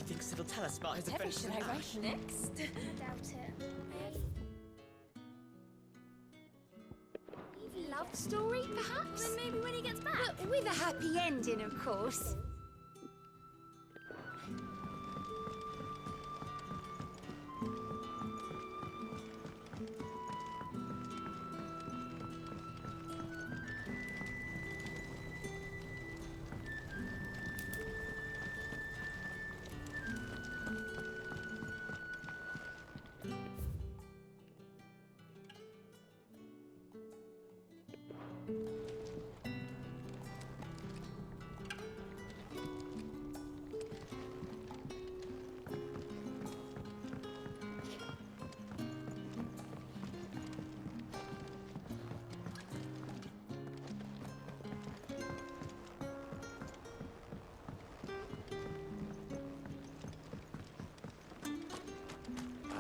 thinks it'll tell us about his Whatever adventures should in I Ash. write next? I doubt it. Love story, perhaps? Then maybe when he gets back. But with a happy ending, of course.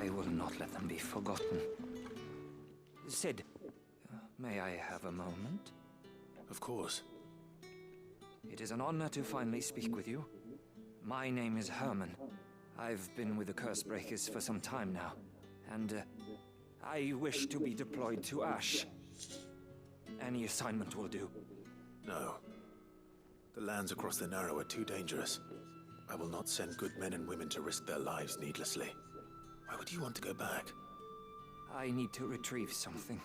I will not let them be forgotten. Sid, may I have a moment? Of course. It is an honor to finally speak with you. My name is Herman. I've been with the Cursebreakers for some time now, and I wish to be deployed to Ash. Any assignment will do. No. The lands across the Narrow are too dangerous. I will not send good men and women to risk their lives needlessly. Why would you want to go back? I need to retrieve something.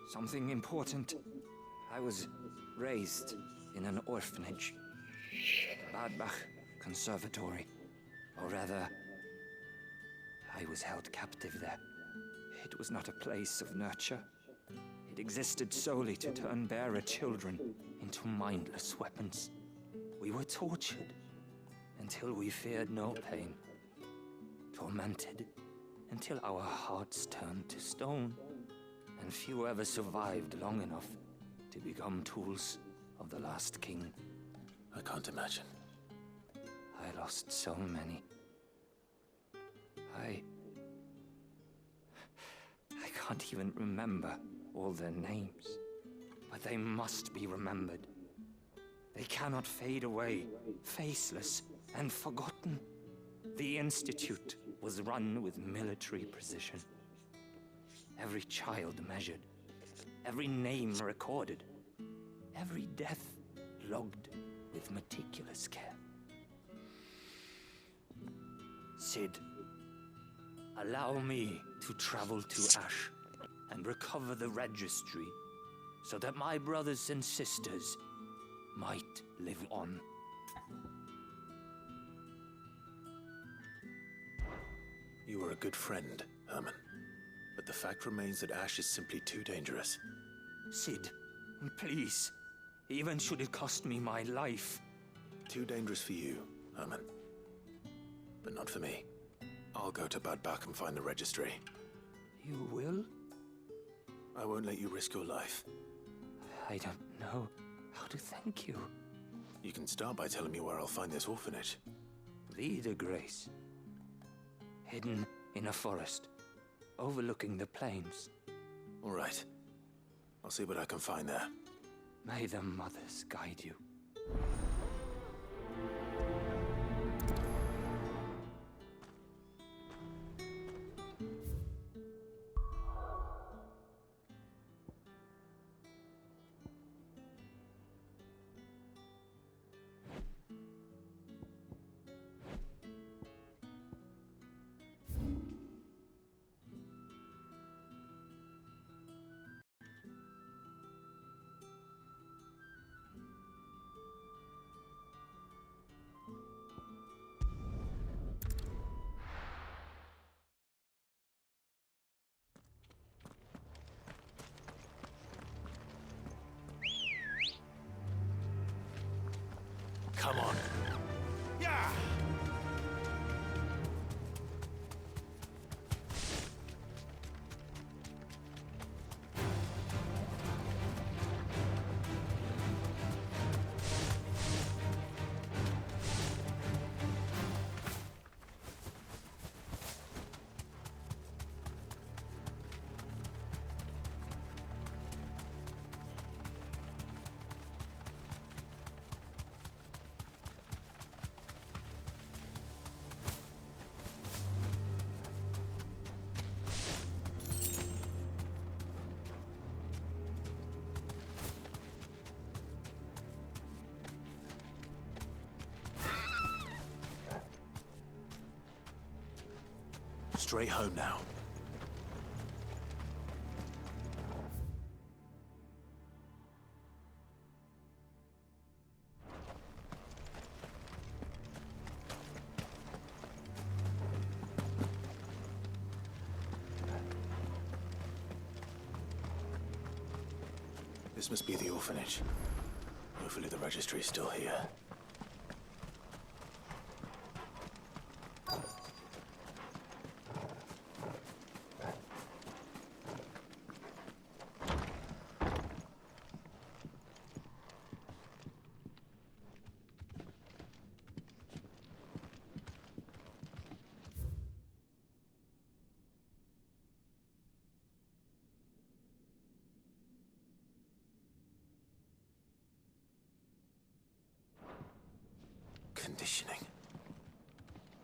Something important. I was raised in an orphanage. The Badbach Conservatory. Or rather, I was held captive there. It was not a place of nurture. It existed solely to turn bearer children into mindless weapons. We were tortured until we feared no pain. Tormented until our hearts turned to stone, and few ever survived long enough to become tools of the last king. I can't imagine. I lost so many. I can't even remember all their names, but they must be remembered. They cannot fade away, faceless and forgotten. The Institute was run with military precision. Every child measured, every name recorded, every death logged with meticulous care. Sid, allow me to travel to Ash and recover the registry so that my brothers and sisters might live on. You were a good friend, Herman. But the fact remains that Ash is simply too dangerous. Sid, please. Even should it cost me my life. Too dangerous for you, Herman. But not for me. I'll go to Badbach and find the registry. You will? I won't let you risk your life. I don't know how to thank you. You can start by telling me where I'll find this orphanage. Vida Grace. Hidden in a forest, overlooking the plains. All right. I'll see what I can find there. May the mothers guide you. Come on. Yeah! straight home now. This must be the orphanage. Hopefully the registry is still here. Conditioning.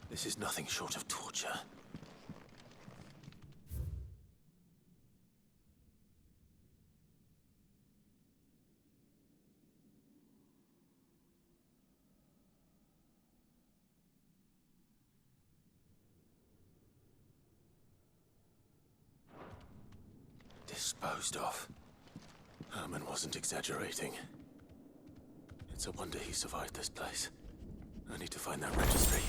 This is nothing short of torture. Disposed of. Herman wasn't exaggerating. It's a wonder he survived this place. I need to find that registry.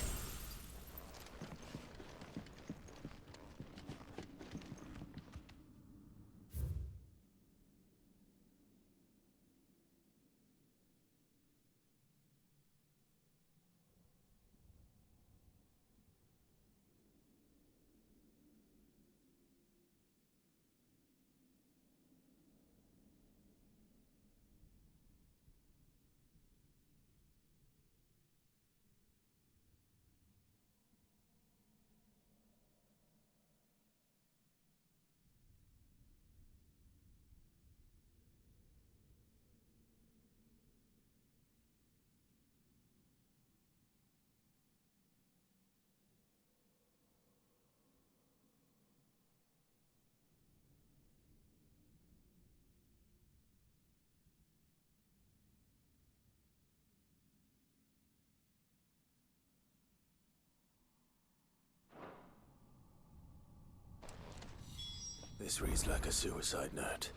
This reads like a suicide note.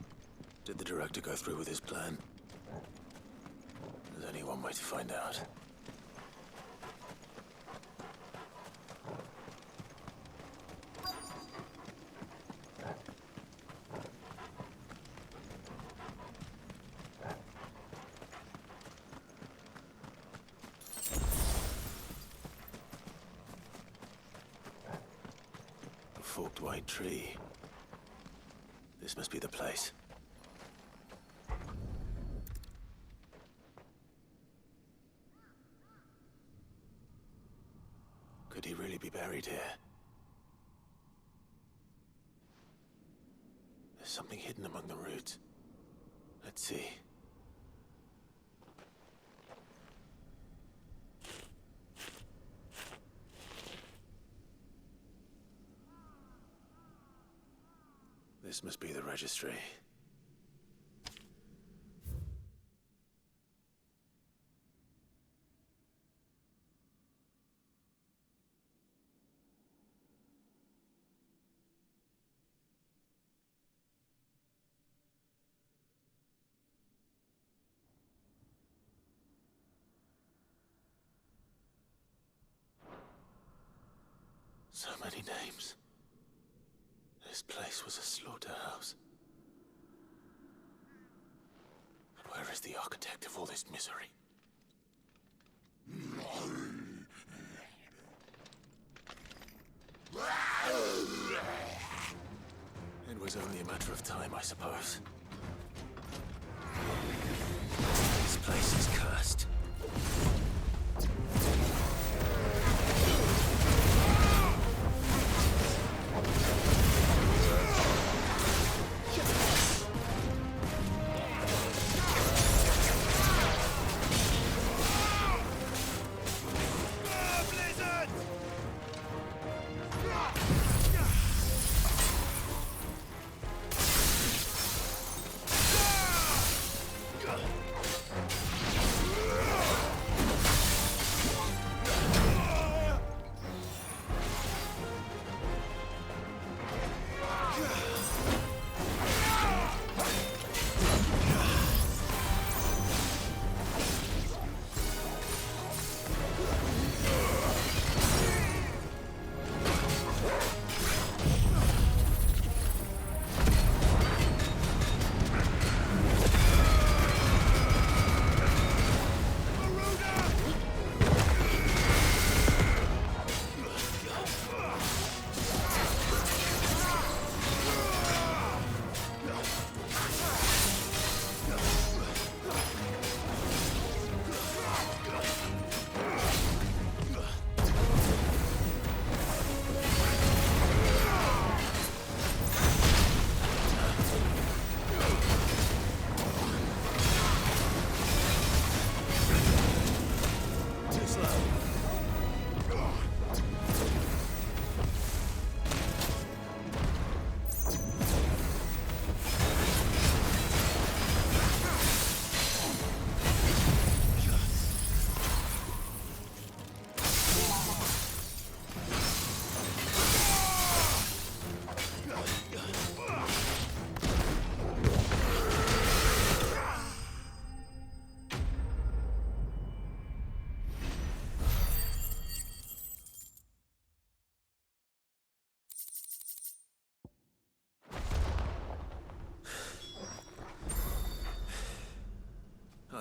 Did the director go through with his plan? There's only one way to find out. A forked white tree. This must be the place. Could he really be buried here? There's something hidden among the roots. Let's see. This must be the registry. So many names. This place was a slaughterhouse. And where is the architect of all this misery? It was only a matter of time, I suppose. This place is cursed.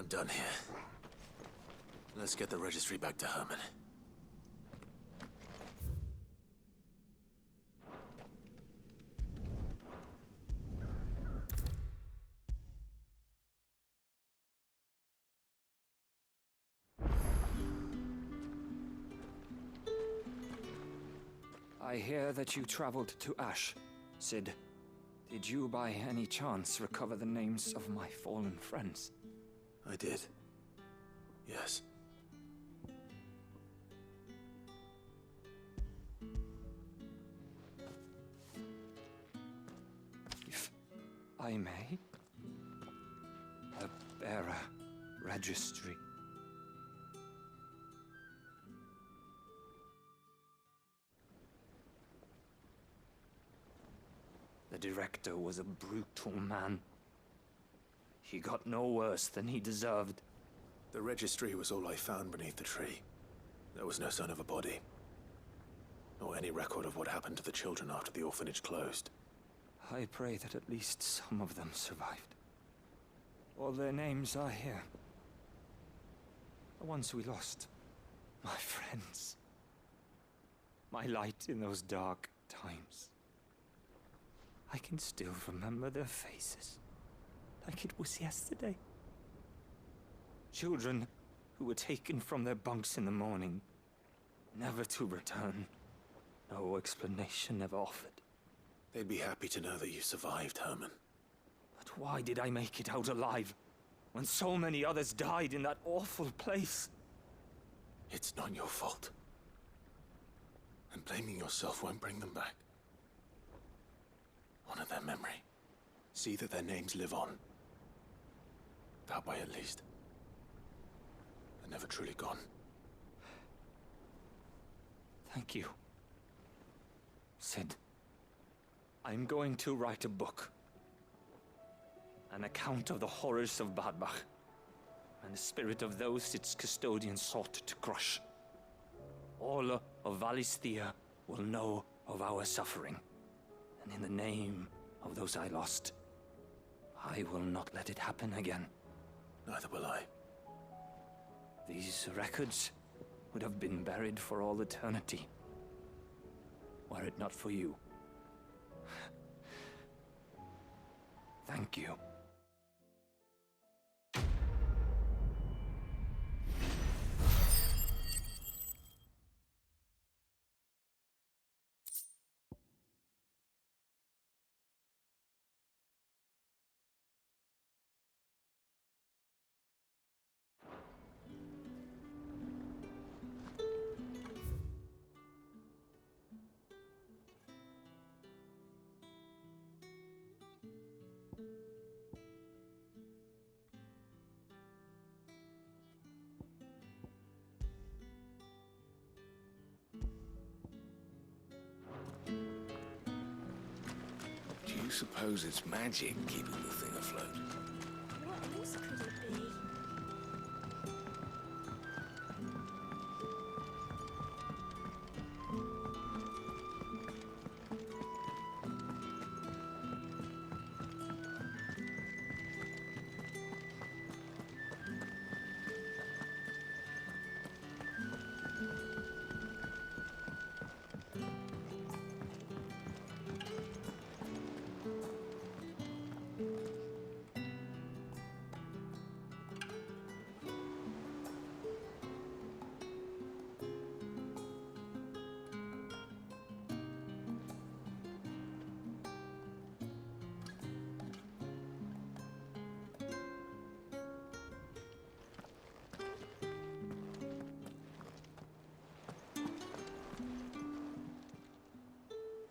I'm done here. Let's get the registry back to Herman. I hear that you traveled to Ash, Sid. Did you by any chance recover the names of my fallen friends? I did. Yes. If I may? The bearer registry. The director was a brutal man. He got no worse than he deserved. The registry was all I found beneath the tree. There was no sign of a body. Nor any record of what happened to the children after the orphanage closed. I pray that at least some of them survived. All their names are here. The ones we lost. My friends. My light in those dark times. I can still remember their faces, like it was yesterday. Children who were taken from their bunks in the morning, never to return. No explanation ever offered. They'd be happy to know that you survived, Herman. But why did I make it out alive, when so many others died in that awful place? It's not your fault. And blaming yourself won't bring them back. Honor their memory. See that their names live on. That way, at least. They're never truly gone. Thank you, Sid. I'm going to write a book. An account of the horrors of Badbach, and the spirit of those its custodians sought to crush. All of Valisthea will know of our suffering. And in the name of those I lost, I will not let it happen again. Neither will I. These records would have been buried for all eternity, were it not for you. Thank you. Do you suppose it's magic keeping the thing afloat? What else could it be?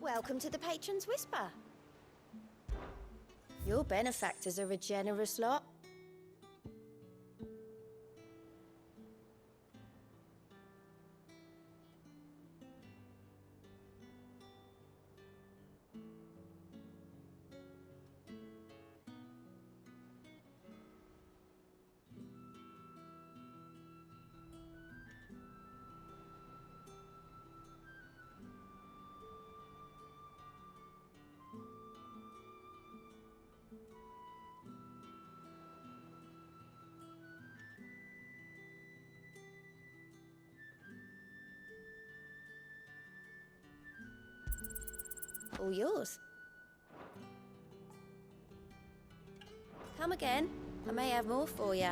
Welcome to the Patron's Whisper. Your benefactors are a generous lot. All yours. Come again. I may have more for you.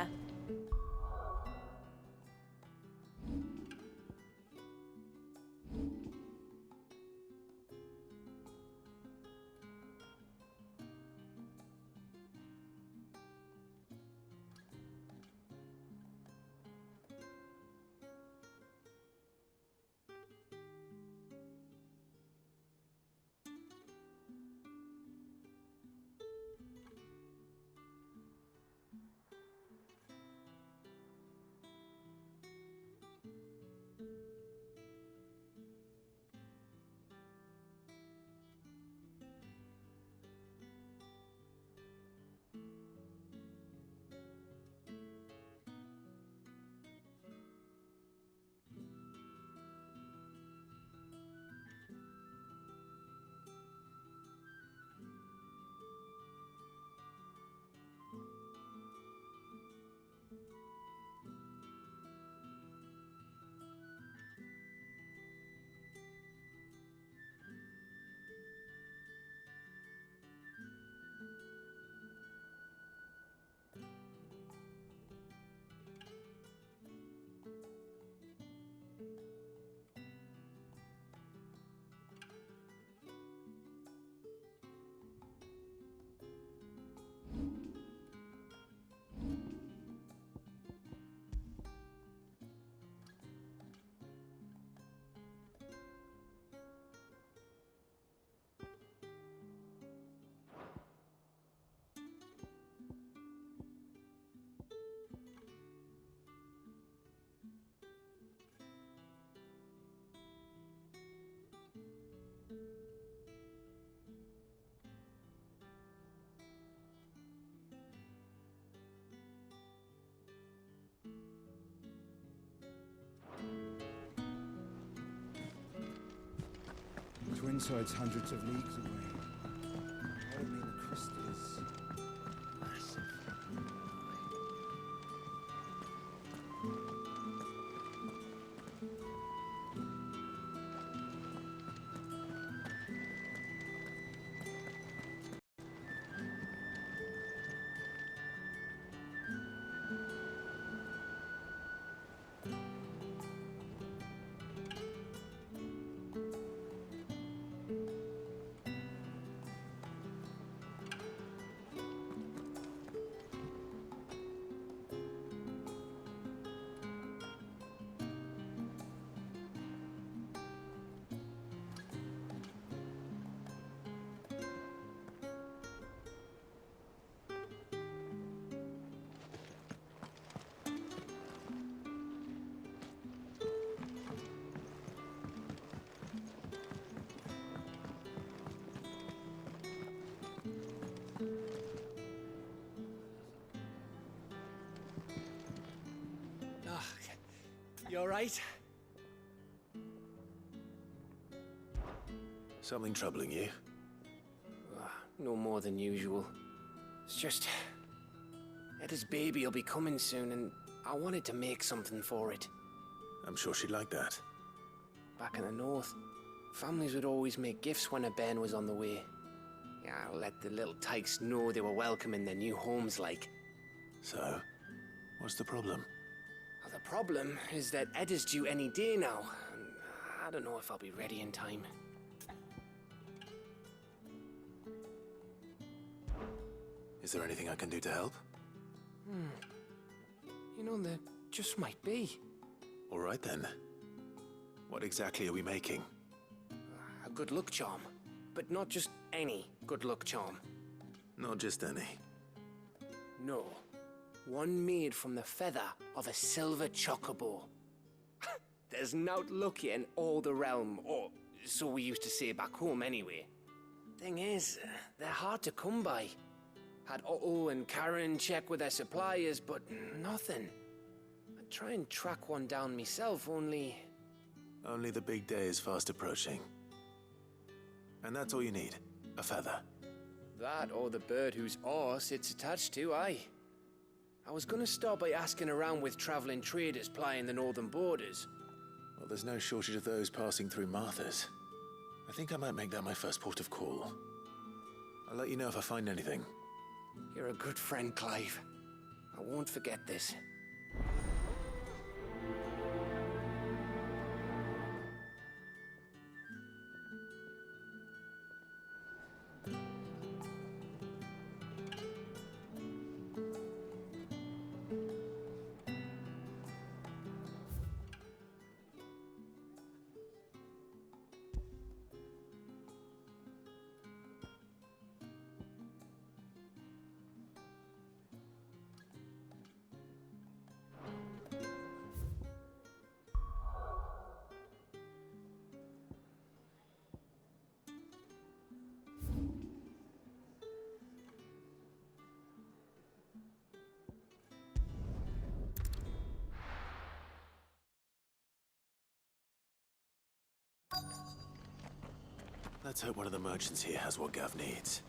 Twinside's hundreds of leagues away. Only the crystal is massive. You alright? Something troubling you? No more than usual. It's just... Eda's baby will be coming soon, and I wanted to make something for it. I'm sure she'd like that. Back in the north, families would always make gifts when a bairn was on the way. Yeah, let the little tykes know they were welcome in their new homes, like. So, what's the problem? Well, the problem is that Eda's due any day now, and I don't know if I'll be ready in time. Is there anything I can do to help? You know, there just might be. All right then. What exactly are we making? A good luck charm. But not just any good luck charm. Not just any. No. One made from the feather of a silver chocobo. There's naught lucky in all the realm, or so we used to say back home anyway. Thing is, they're hard to come by. Had Otto and Karen check with their suppliers, but nothing. I'd try and track one down myself, only... Only the big day is fast approaching. And that's all you need, a feather. That or the bird whose horse it's attached to, aye. I was gonna start by asking around with traveling traders plying the northern borders. Well, there's no shortage of those passing through Martha's. I think I might make that my first port of call. I'll let you know if I find anything. You're a good friend, Clive. I won't forget this. Let's hope one of the merchants here has what Gav needs.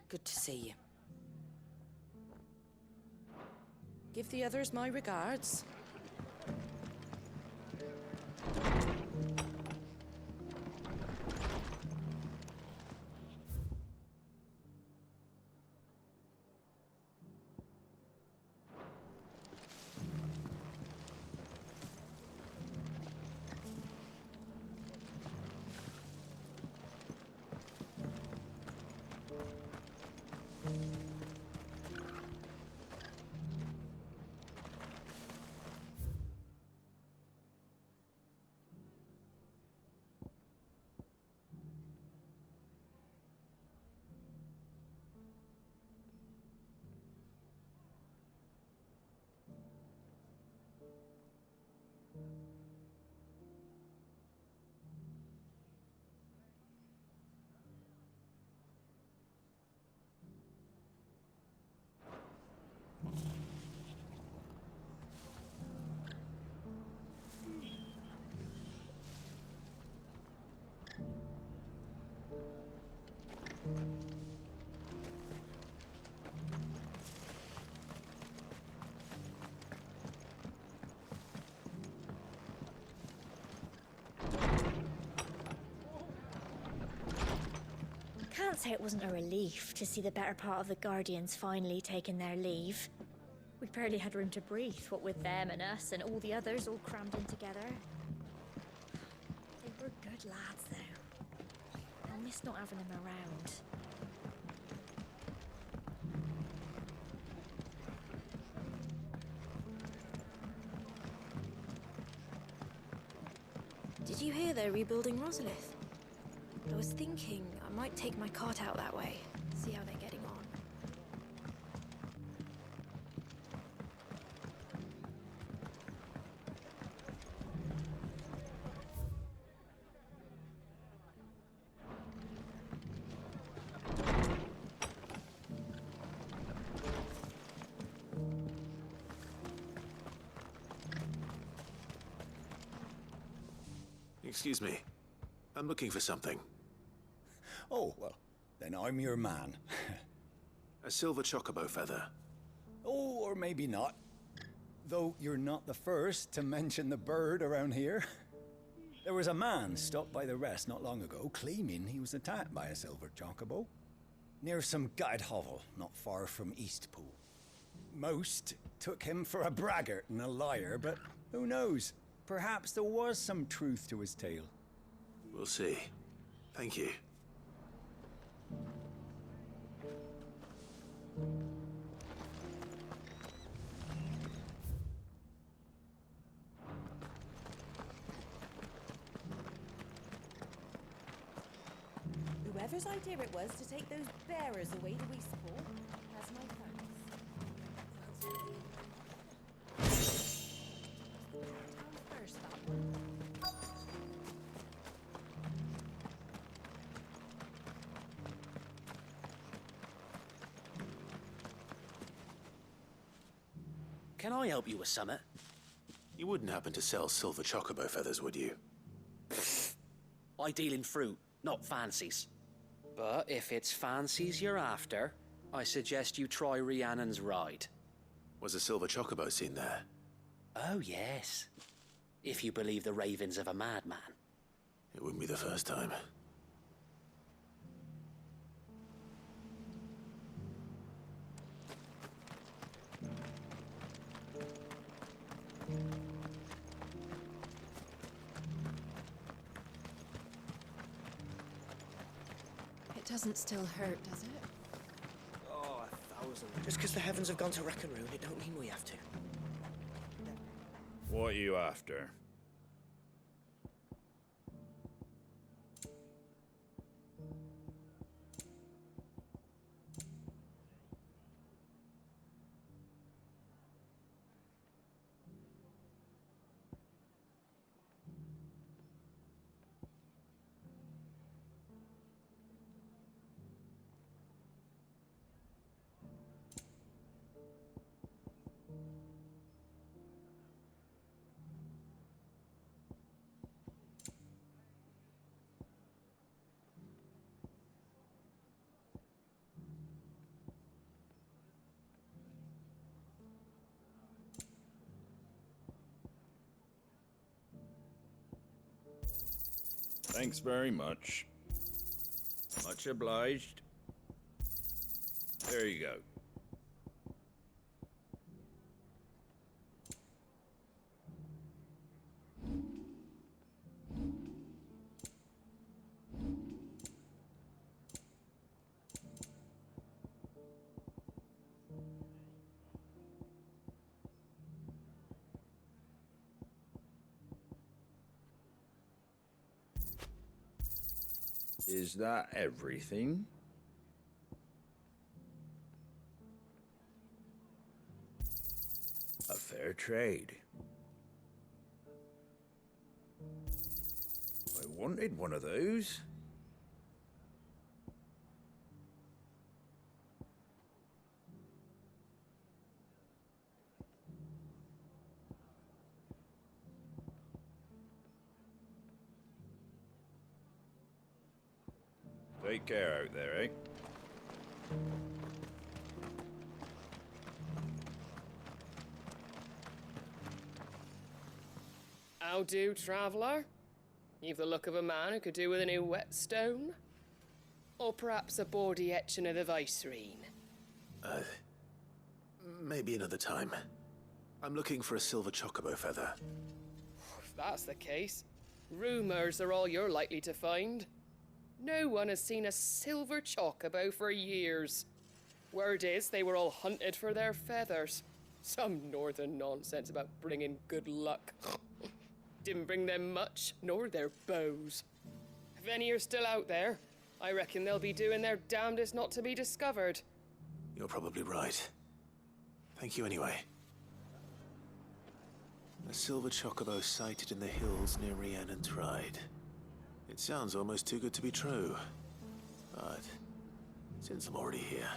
Good to see you. Give the others my regards. Can't say it wasn't a relief to see the better part of the Guardians finally taking their leave. We barely had room to breathe, what with them and us and all the others all crammed in together. They were good lads, though. I'll miss not having them around. Did you hear they're rebuilding Rosalith? I was thinking I might take my cart out that way, see how they're getting on. Excuse me. I'm looking for something. Oh, well, then I'm your man. A silver chocobo feather. Oh, or maybe not. Though you're not the first to mention the bird around here. There was a man stopped by the rest not long ago, claiming he was attacked by a silver chocobo. Near some gutted hovel, not far from Eastpool. Most took him for a braggart and a liar, but who knows? Perhaps there was some truth to his tale. We'll see. Thank you. whoever's idea it was to take those bearers away to Eastport has my thanks. First, that one. Can I help you with summit? You wouldn't happen to sell silver chocobo feathers, would you? I deal in fruit, not fancies. But if it's fancies you're after, I suggest you try Rhiannon's ride. Was a silver chocobo seen there? Oh, yes. If you believe the ravings of a madman. It wouldn't be the first time. It doesn't still hurt, does it? Oh, 1,000. Just because the heavens have gone to wreck and ruin, it don't mean we have to. What are you after? Thanks very much. Much obliged. There you go. Is that everything? A fair trade. I wanted one of those. Take care out there, eh? How do, traveller? You've the look of a man who could do with a new whetstone. Or perhaps a bawdy etching of the Vicerine. Maybe another time. I'm looking for a silver chocobo feather. If that's the case, rumours are all you're likely to find. No one has seen a silver chocobo for years. Word is they were all hunted for their feathers. Some northern nonsense about bringing good luck. Didn't bring them much, nor their bows. If any are still out there, I reckon they'll be doing their damnedest not to be discovered. You're probably right. Thank you anyway. A silver chocobo sighted in the hills near Rhiannon's Ride. It sounds almost too good to be true. But since I'm already here...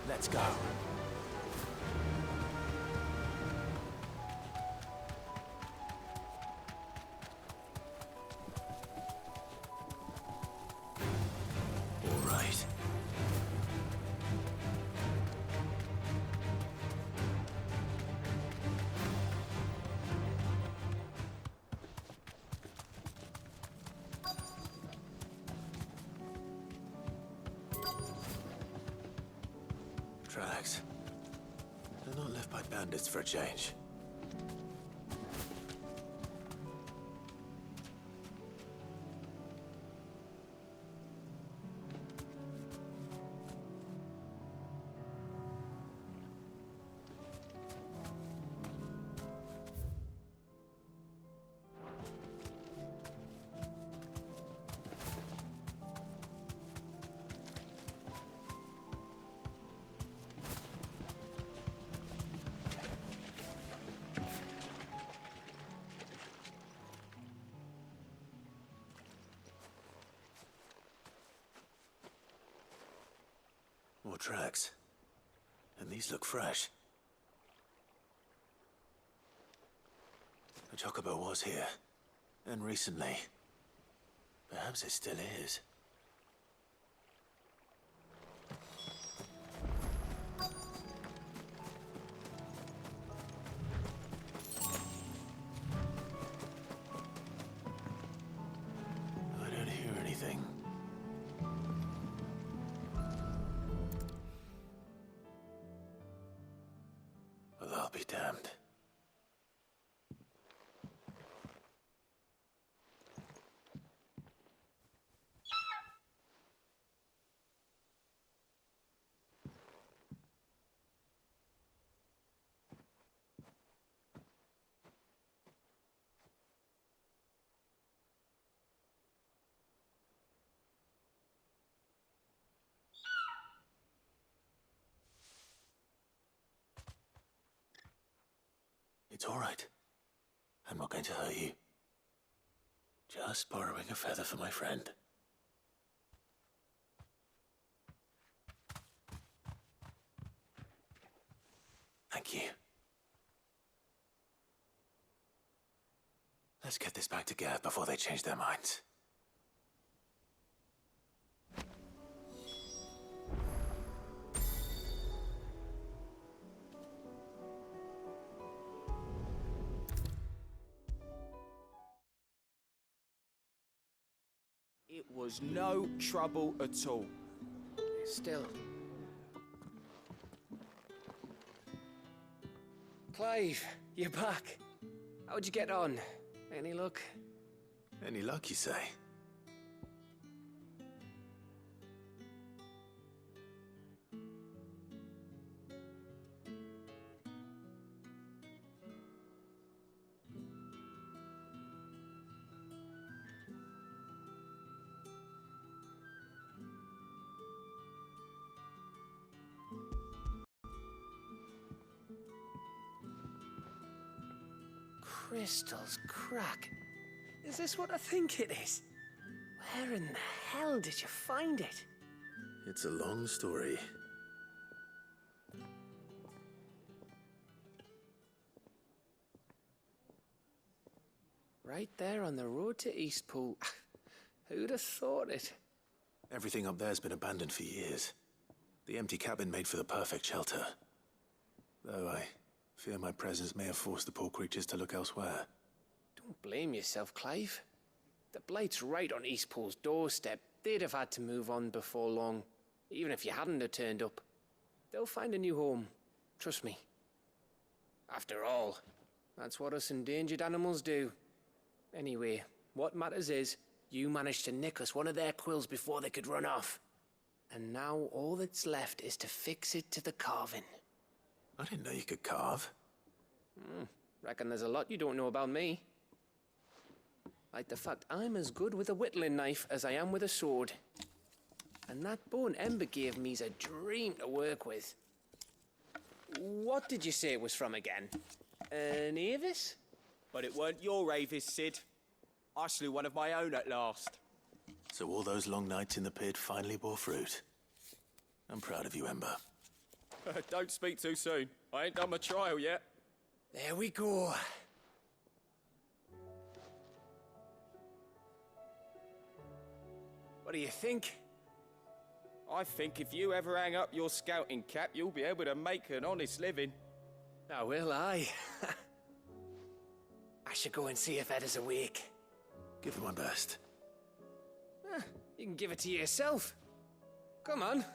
Let's go. All right. tracks. They're not left by bandits for a change. More tracks. And these look fresh. The Chocobo was here. And recently. Perhaps it still is. I don't hear anything. Well, I'll be damned. It's all right. I'm not going to hurt you. Just borrowing a feather for my friend. Thank you. Let's get this back to Gav before they change their minds. It was no trouble at all. Still. Clive, you're back. How'd you get on? Any luck? Any luck, you say? Crystal's crack. Is this what I think it is? Where in the hell did you find it? It's a long story. Right there on the road to Eastpool. Who'd have thought it? Everything up there's been abandoned for years. The empty cabin made for the perfect shelter. Though I fear my presence may have forced the poor creatures to look elsewhere. Don't blame yourself, Clive. The Blight's right on Eastpool's doorstep. They'd have had to move on before long, even if you hadn't have turned up. They'll find a new home. Trust me. After all, that's what us endangered animals do. Anyway, what matters is, you managed to nick us one of their quills before they could run off. And now all that's left is to fix it to the carving. I didn't know you could carve. Reckon there's a lot you don't know about me. Like the fact I'm as good with a whittling knife as I am with a sword. And that bone Ember gave me's a dream to work with. What did you say it was from again? An Avis? But it weren't your Avis, Sid. I slew one of my own at last. So all those long nights in the pit finally bore fruit. I'm proud of you, Ember. Don't speak too soon. I ain't done my trial yet. There we go. What do you think? I think if you ever hang up your scouting cap, you'll be able to make an honest living. Oh, will I? I should go and see if Ed is awake. Give it my best. You can give it to yourself. Come on.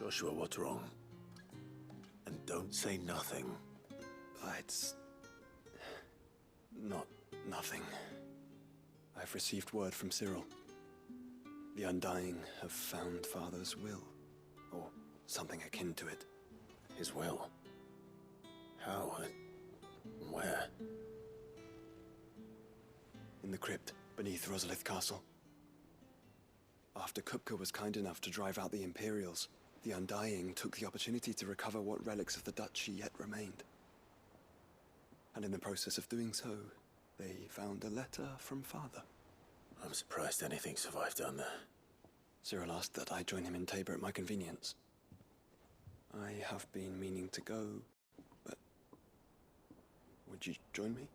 Joshua, what's wrong? And don't say nothing. It's... not nothing. I've received word from Cyril. The Undying have found Father's will, or something akin to it. His will? How? Where? In the crypt beneath Rosalith Castle. After Kupka was kind enough to drive out the Imperials, the Undying took the opportunity to recover what relics of the Duchy yet remained. And in the process of doing so, they found a letter from Father. I'm surprised anything survived down there. Cyril asked that I join him in Tabor at my convenience. I have been meaning to go, but... would you join me?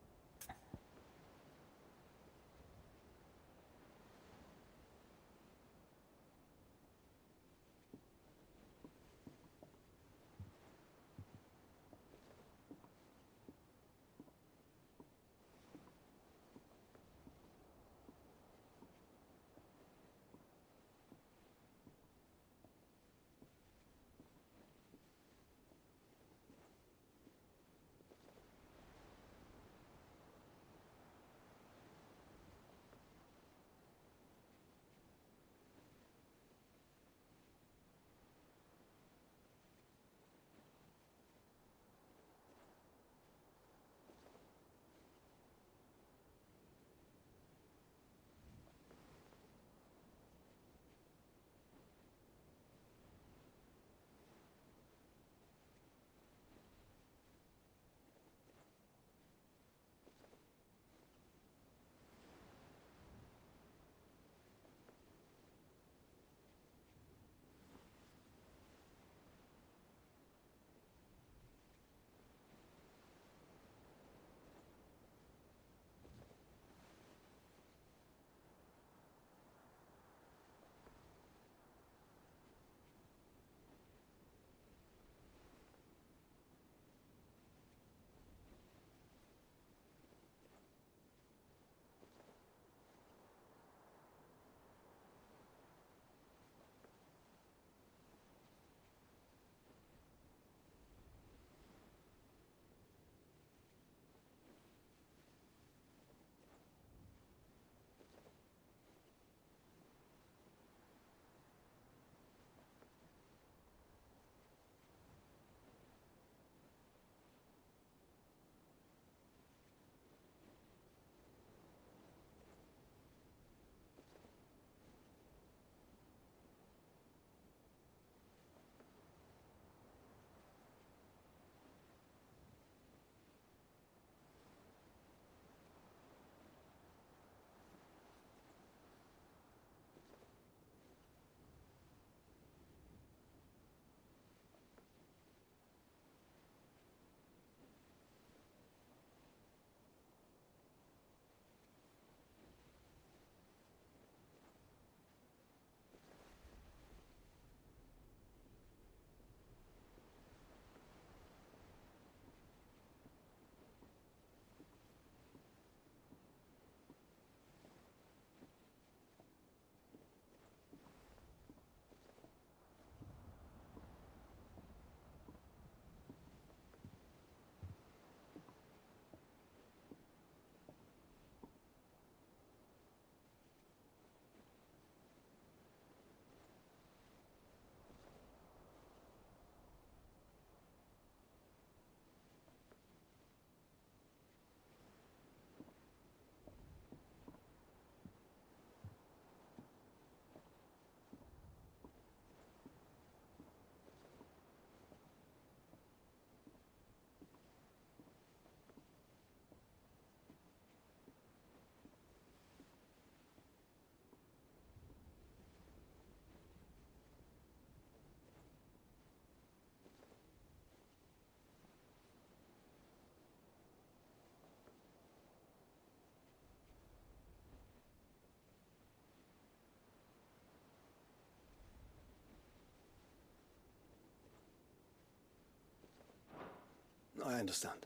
I understand.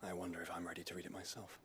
I wonder if I'm ready to read it myself.